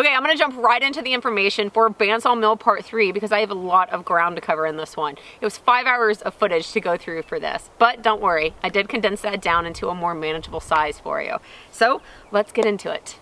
Okay, I'm gonna jump right into the information for Bandsaw Mill Part 3 because I have a lot of ground to cover in this one. It was 5 hours of footage to go through for this, but don't worry, I did condense that down into a more manageable size for you. So let's get into it.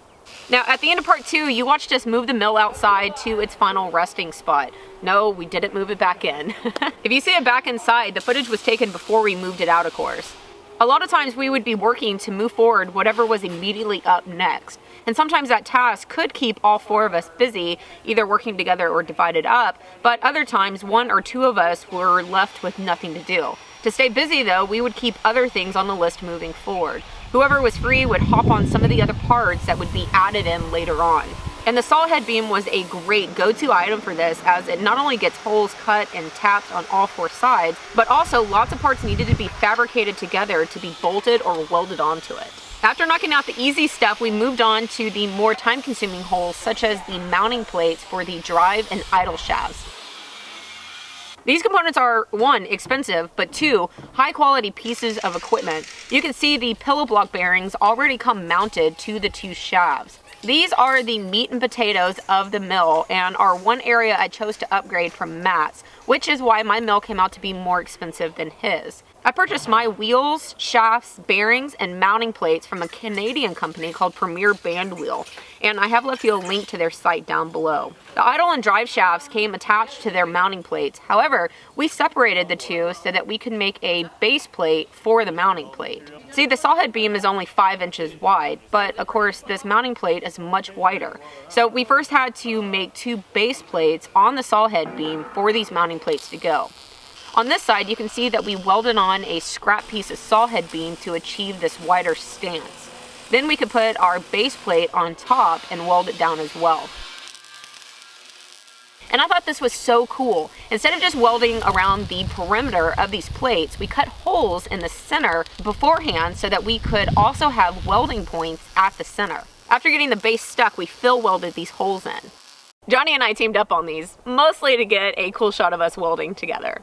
Now, at the end of Part 2, you watched us move the mill outside to its final resting spot. No, we didn't move it back in. If you see it back inside, the footage was taken before we moved it out, of course. A lot of times we would be working to move forward whatever was immediately up next. And sometimes that task could keep all 4 of us busy, either working together or divided up, but other times 1 or 2 of us were left with nothing to do. To stay busy though, we would keep other things on the list moving forward. Whoever was free would hop on some of the other parts that would be added in later on. And the saw head beam was a great go-to item for this, as it not only gets holes cut and tapped on all 4 sides, but also lots of parts needed to be fabricated together to be bolted or welded onto it. After knocking out the easy stuff, we moved on to the more time-consuming holes, such as the mounting plates for the drive and idle shafts. These components are 1, expensive, but 2, high quality pieces of equipment. You can see the pillow block bearings already come mounted to the 2 shafts. These are the meat and potatoes of the mill and are one area I chose to upgrade from Matt's, which is why my mill came out to be more expensive than his. I purchased my wheels, shafts, bearings, and mounting plates from a Canadian company called Premier Band Wheel, and I have left you a link to their site down below. The idle and drive shafts came attached to their mounting plates. However, we separated the 2 so that we could make a base plate for the mounting plate. See, the saw head beam is only 5 inches wide, but of course this mounting plate is much wider. So we first had to make 2 base plates on the saw head beam for these mounting plates to go. On this side, you can see that we welded on a scrap piece of saw head beam to achieve this wider stance. Then we could put our base plate on top and weld it down as well. And I thought this was so cool. Instead of just welding around the perimeter of these plates, we cut holes in the center beforehand so that we could also have welding points at the center. After getting the base stuck, we fill welded these holes in. Johnny and I teamed up on these, mostly to get a cool shot of us welding together.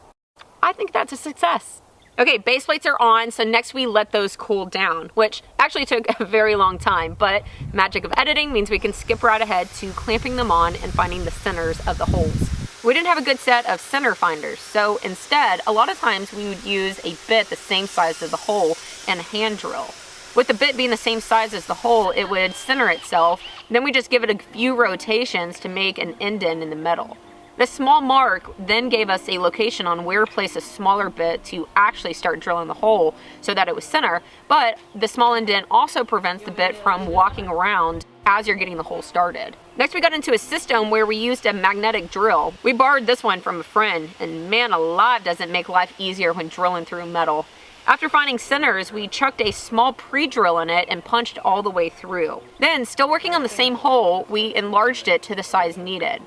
I think that's a success. Okay, base plates are on, so next we let those cool down, which actually took a very long time, but magic of editing means we can skip right ahead to clamping them on and finding the centers of the holes. We didn't have a good set of center finders, so instead, a lot of times we would use a bit the same size as the hole and a hand drill. With the bit being the same size as the hole, it would center itself, then we just give it a few rotations to make an indent in the metal. This small mark then gave us a location on where to place a smaller bit to actually start drilling the hole so that it was center, but the small indent also prevents the bit from walking around as you're getting the hole started. Next we got into a system where we used a magnetic drill. We borrowed this one from a friend, and man alive does it make life easier when drilling through metal. After finding centers, we chucked a small pre-drill in it and punched all the way through. Then, still working on the same hole, we enlarged it to the size needed.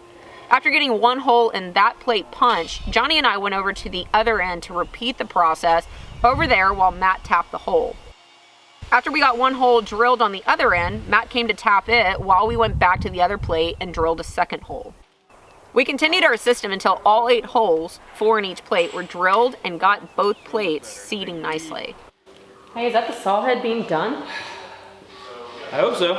After getting 1 hole in that plate punched, Johnny and I went over to the other end to repeat the process over there while Matt tapped the hole. After we got 1 hole drilled on the other end, Matt came to tap it while we went back to the other plate and drilled a 2nd hole. We continued our system until all 8 holes, 4 in each plate, were drilled and got both plates seating nicely. Hey, is that the saw head being done? I hope so.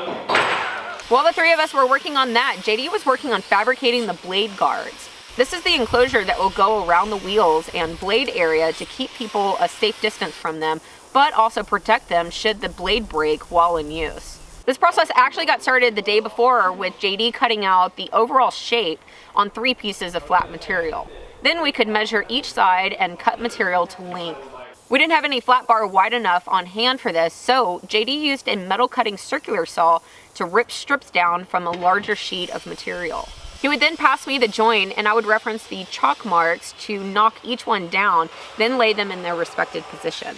While the 3 of us were working on that, JD was working on fabricating the blade guards. This is the enclosure that will go around the wheels and blade area to keep people a safe distance from them, but also protect them should the blade break while in use. This process actually got started the day before with JD cutting out the overall shape on 3 pieces of flat material. Then we could measure each side and cut material to length. We didn't have any flat bar wide enough on hand for this, so JD used a metal cutting circular saw to rip strips down from a larger sheet of material. He would then pass me the joint and I would reference the chalk marks to knock each one down, then lay them in their respective position.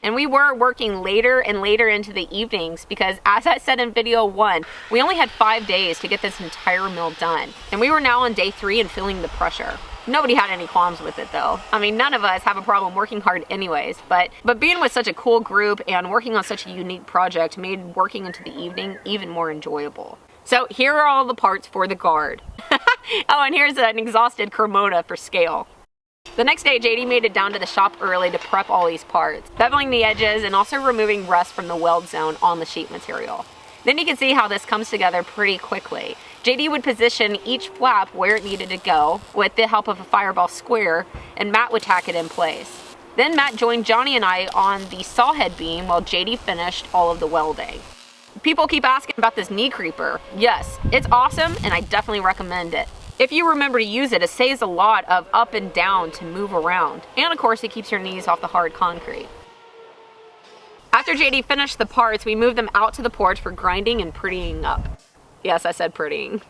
And we were working later and later into the evenings because, as I said in video 1, we only had 5 days to get this entire mill done. And we were now on day 3 and feeling the pressure. Nobody had any qualms with it though. I mean, none of us have a problem working hard anyways, but being with such a cool group and working on such a unique project made working into the evening even more enjoyable. So here are all the parts for the guard. Oh, and here's an exhausted Cremona for scale. The next day, JD made it down to the shop early to prep all these parts, beveling the edges and also removing rust from the weld zone on the sheet material. Then you can see how this comes together pretty quickly. JD would position each flap where it needed to go with the help of a fireball square, and Matt would tack it in place. Then Matt joined Johnny and I on the saw head beam while JD finished all of the welding. People keep asking about this knee creeper. Yes, it's awesome and I definitely recommend it. If you remember to use it, it saves a lot of up and down to move around. And of course, it keeps your knees off the hard concrete. After JD finished the parts, we moved them out to the porch for grinding and prettying up. Yes, I said prettying.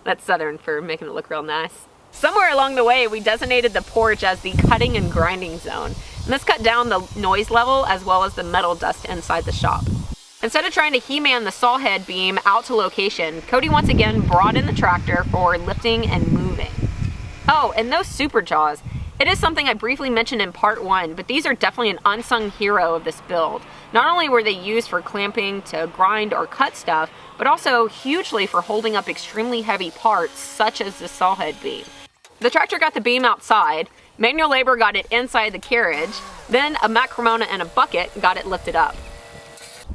That's Southern for making it look real nice. Somewhere along the way, we designated the porch as the cutting and grinding zone. And this cut down the noise level as well as the metal dust inside the shop. Instead of trying to He-Man the saw head beam out to location, Cody once again brought in the tractor for lifting and moving. Oh, and those super jaws. It is something I briefly mentioned in part 1, but these are definitely an unsung hero of this build. Not only were they used for clamping to grind or cut stuff, but also hugely for holding up extremely heavy parts such as the saw head beam. The tractor got the beam outside, manual labor got it inside the carriage, then a Matt Cremona and a bucket got it lifted up.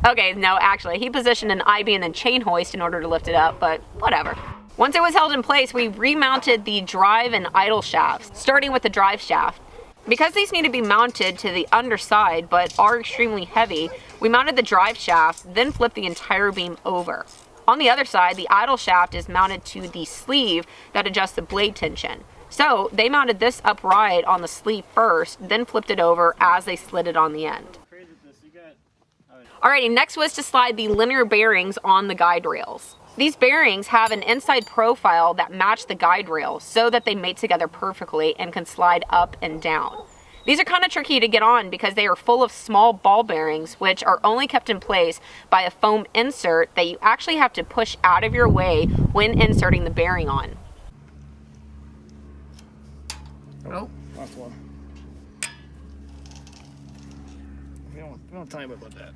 Okay, no, actually, he positioned an I-beam and chain hoist in order to lift it up, but whatever. Once it was held in place, we remounted the drive and idle shafts, starting with the drive shaft. Because these need to be mounted to the underside, but are extremely heavy, we mounted the drive shaft, then flipped the entire beam over. On the other side, the idle shaft is mounted to the sleeve that adjusts the blade tension. So they mounted this upright on the sleeve first, then flipped it over as they slid it on the end. Alrighty, next was to slide the linear bearings on the guide rails. These bearings have an inside profile that match the guide rails so that they mate together perfectly and can slide up and down. These are kind of tricky to get on because they are full of small ball bearings which are only kept in place by a foam insert that you actually have to push out of your way when inserting the bearing on. Oh, last one. We don't tell anybody about that.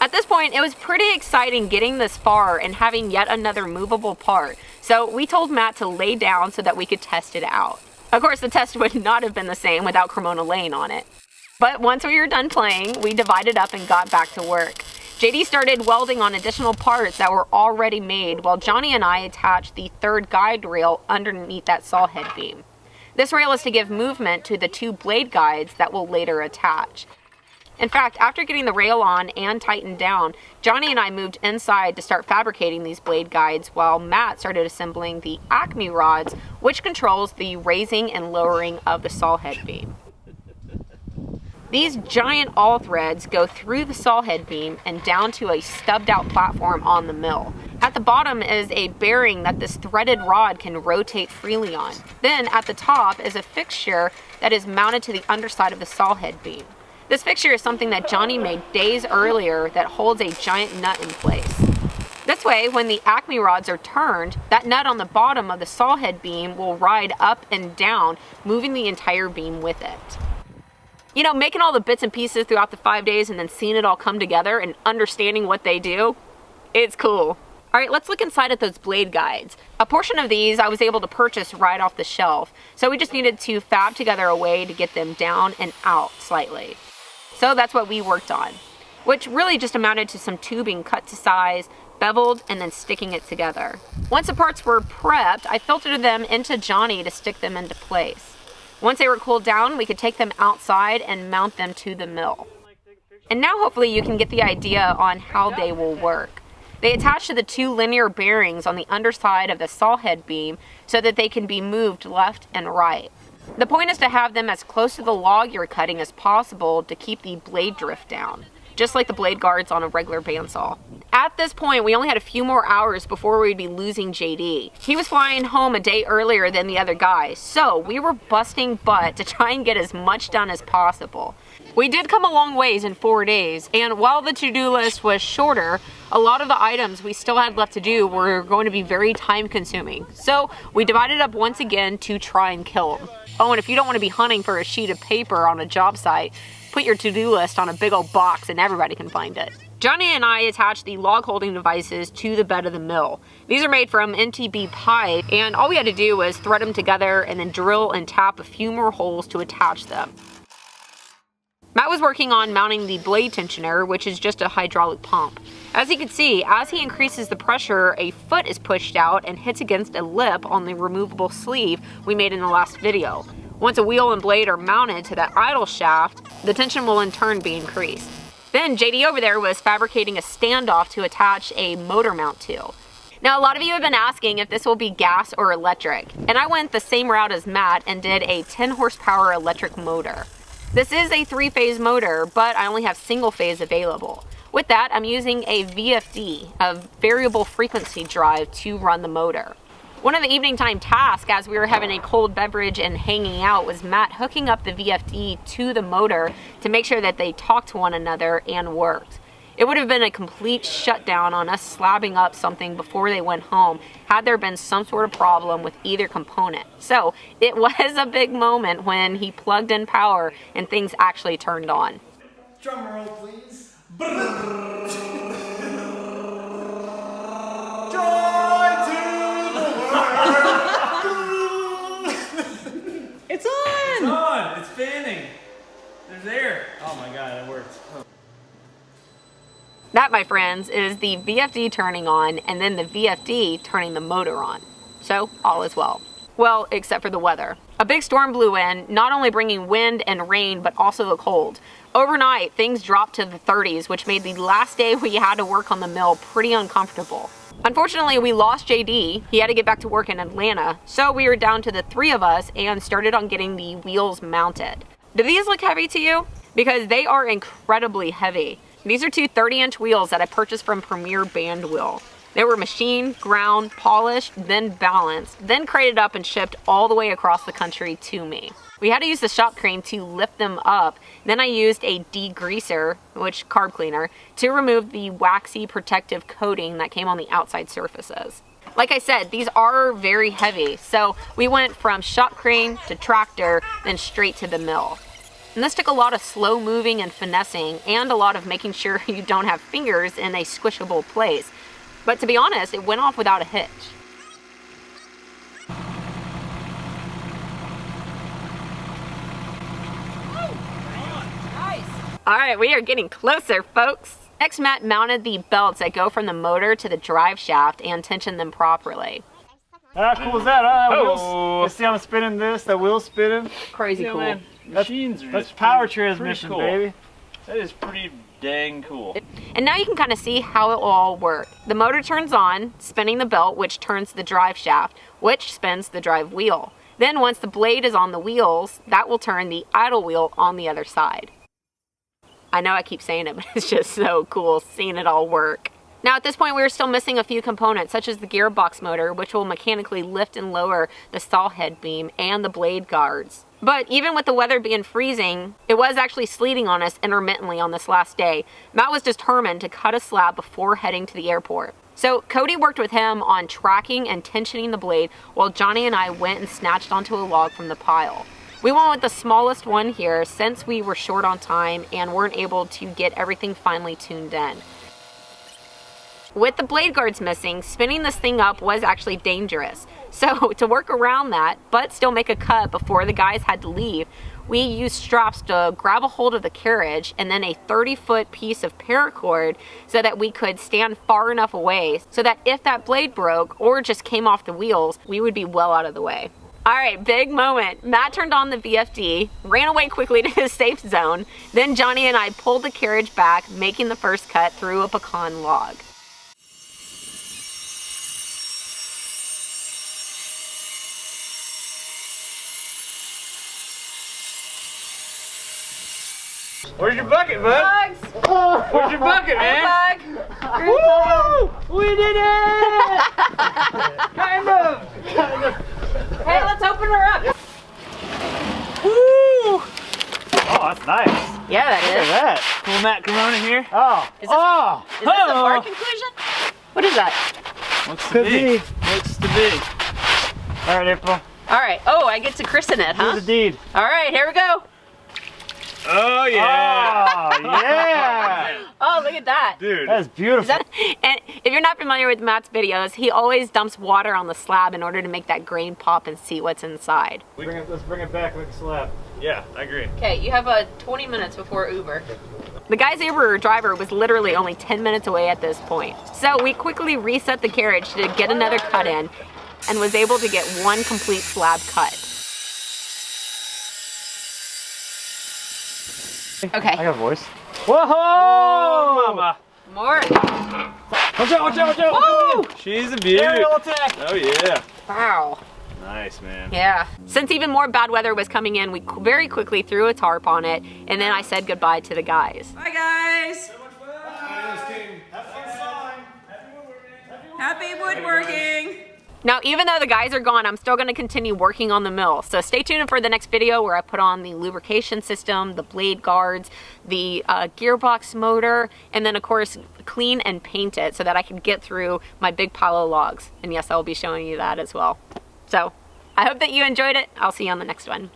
At this point, it was pretty exciting getting this far and having yet another movable part, so we told Matt to lay down so that we could test it out. Of course, the test would not have been the same without Cremona laying on it. But once we were done playing, we divided up and got back to work. JD started welding on additional parts that were already made, while Johnny and I attached the third guide rail underneath that saw head beam. This rail is to give movement to the two blade guides that will later attach. In fact, after getting the rail on and tightened down, Johnny and I moved inside to start fabricating these blade guides while Matt started assembling the Acme rods, which controls the raising and lowering of the saw head beam. These giant awl threads go through the saw head beam and down to a stubbed out platform on the mill. At the bottom is a bearing that this threaded rod can rotate freely on. Then at the top is a fixture that is mounted to the underside of the saw head beam. This fixture is something that Johnny made days earlier that holds a giant nut in place. This way, when the Acme rods are turned, that nut on the bottom of the saw head beam will ride up and down, moving the entire beam with it. You know, making all the bits and pieces throughout the 5 days and then seeing it all come together and understanding what they do, it's cool. All right, let's look inside at those blade guides. A portion of these I was able to purchase right off the shelf, so we just needed to fab together a way to get them down and out slightly. So that's what we worked on, which really just amounted to some tubing cut to size, beveled, and then sticking it together. Once the parts were prepped, I filtered them into Johnny to stick them into place. Once they were cooled down, we could take them outside and mount them to the mill. And now hopefully you can get the idea on how they will work. They attach to the two linear bearings on the underside of the saw head beam so that they can be moved left and right. The point is to have them as close to the log you're cutting as possible to keep the blade drift down, just like the blade guards on a regular bandsaw. At this point, we only had a few more hours before we'd be losing JD. He was flying home a day earlier than the other guys, so we were busting butt to try and get as much done as possible. We did come a long ways in 4 days, and while the to-do list was shorter, a lot of the items we still had left to do were going to be very time-consuming. So we divided up once again to try and kill them. Oh, and if you don't want to be hunting for a sheet of paper on a job site, put your to-do list on a big old box and everybody can find it. Johnny and I attached the log holding devices to the bed of the mill. These are made from MTB pipe, and all we had to do was thread them together and then drill and tap a few more holes to attach them. Matt was working on mounting the blade tensioner, which is just a hydraulic pump. As you can see, as he increases the pressure, a foot is pushed out and hits against a lip on the removable sleeve we made in the last video. Once a wheel and blade are mounted to that idle shaft, the tension will in turn be increased. Then JD over there was fabricating a standoff to attach a motor mount to. Now, a lot of you have been asking if this will be gas or electric, and I went the same route as Matt and did a 10 horsepower electric motor. This is a 3-phase motor, but I only have single phase available. With that, I'm using a VFD, a variable frequency drive, to run the motor. One of the evening time tasks as we were having a cold beverage and hanging out was Matt hooking up the VFD to the motor to make sure that they talked to one another and worked. It would have been a complete shutdown on us slabbing up something before they went home had there been some sort of problem with either component. So it was a big moment when he plugged in power and things actually turned on. Drum roll, please. It's on! It's on! It's fanning! There's air! Oh my god, it worked. That, my friends, is the VFD turning on and then the VFD turning the motor on. So, all is well. Well, except for the weather. A big storm blew in, not only bringing wind and rain, but also the cold. Overnight, things dropped to the 30s, which made the last day we had to work on the mill pretty uncomfortable. Unfortunately, we lost JD. He had to get back to work in Atlanta, so we were down to the 3 of us and started on getting the wheels mounted. Do these look heavy to you? Because they are incredibly heavy. These are 2 30-inch wheels that I purchased from Premier Band Wheel. They were machined, ground, polished, then balanced, then crated up and shipped all the way across the country to me. We had to use the shop crane to lift them up. Then I used a degreaser, which carb cleaner, to remove the waxy protective coating that came on the outside surfaces. Like I said, these are very heavy, so we went from shop crane to tractor, then straight to the mill. And this took a lot of slow moving and finessing, and a lot of making sure you don't have fingers in a squishable place. But to be honest, it went off without a hitch. All right, we are getting closer, folks. Next, Matt mounted the belts that go from the motor to the drive shaft and tensioned them properly. How cool is that, huh? Oh. You see I'm spinning this, the wheel's spinning. Crazy cool. Man, machines are That's just power pretty transmission, cool. baby. That is pretty dang cool. And now you can kind of see how it will all work. The motor turns on, spinning the belt, which turns the drive shaft, which spins the drive wheel. Then once the blade is on the wheels, that will turn the idle wheel on the other side. I know I keep saying it, but it's just so cool seeing it all work. Now at this point we are still missing a few components, such as the gearbox motor, which will mechanically lift and lower the saw head beam and the blade guards. But even with the weather being freezing, it was actually sleeting on us intermittently on this last day. Matt was determined to cut a slab before heading to the airport. So Cody worked with him on tracking and tensioning the blade, while Johnny and I went and snatched onto a log from the pile. We went with the smallest one here since we were short on time and weren't able to get everything finally tuned in. With the blade guards missing, spinning this thing up was actually dangerous. So to work around that, but still make a cut before the guys had to leave, we used straps to grab a hold of the carriage and then a 30-foot piece of paracord so that we could stand far enough away so that if that blade broke or just came off the wheels, we would be well out of the way. All right, big moment. Matt turned on the VFD, ran away quickly to his safe zone. Then Johnny and I pulled the carriage back, making the first cut through a pecan log. Where's your bucket, bud? Bugs! Where's your bucket, man? Bug! Woo! We did it! Kind of. Hey, let's open her up. Woo! Oh, that's nice. Yeah, that Look at is. that. Cool Matt Corona here. Oh. Is this, Oh. is this a bar conclusion? What is that? Looks to Could be. be. Looks to be. All right, April. All right. Oh, I get to christen it, Do huh? the deed. All right, here we go. Oh yeah. Oh, yeah. Oh, look look at that. Dude. That is beautiful. And if you're not familiar with Matt's videos, he always dumps water on the slab in order to make that grain pop and see what's inside. Let's bring it back like a slab. Yeah, I agree. Okay, you have 20 minutes before Uber. The guy's Uber driver was literally only 10 minutes away at this point. So we quickly reset the carriage to get another cut in and was able to get one complete slab cut. Okay. I got a voice. Whoa! Oh, mama. More. Watch out, watch out, watch out! Woo! She's a beaut. Aerial attack! Oh, yeah. Wow. Nice, man. Yeah. Since even more bad weather was coming in, we very quickly threw a tarp on it, and then I said goodbye to the guys. Bye, guys. Happy woodworking. Now, even though the guys are gone, I'm still gonna continue working on the mill. So stay tuned for the next video where I put on the lubrication system, the blade guards, the gearbox motor, and then of course, clean and paint it so that I can get through my big pile of logs. And yes, I will be showing you that as well. So I hope that you enjoyed it. I'll see you on the next one.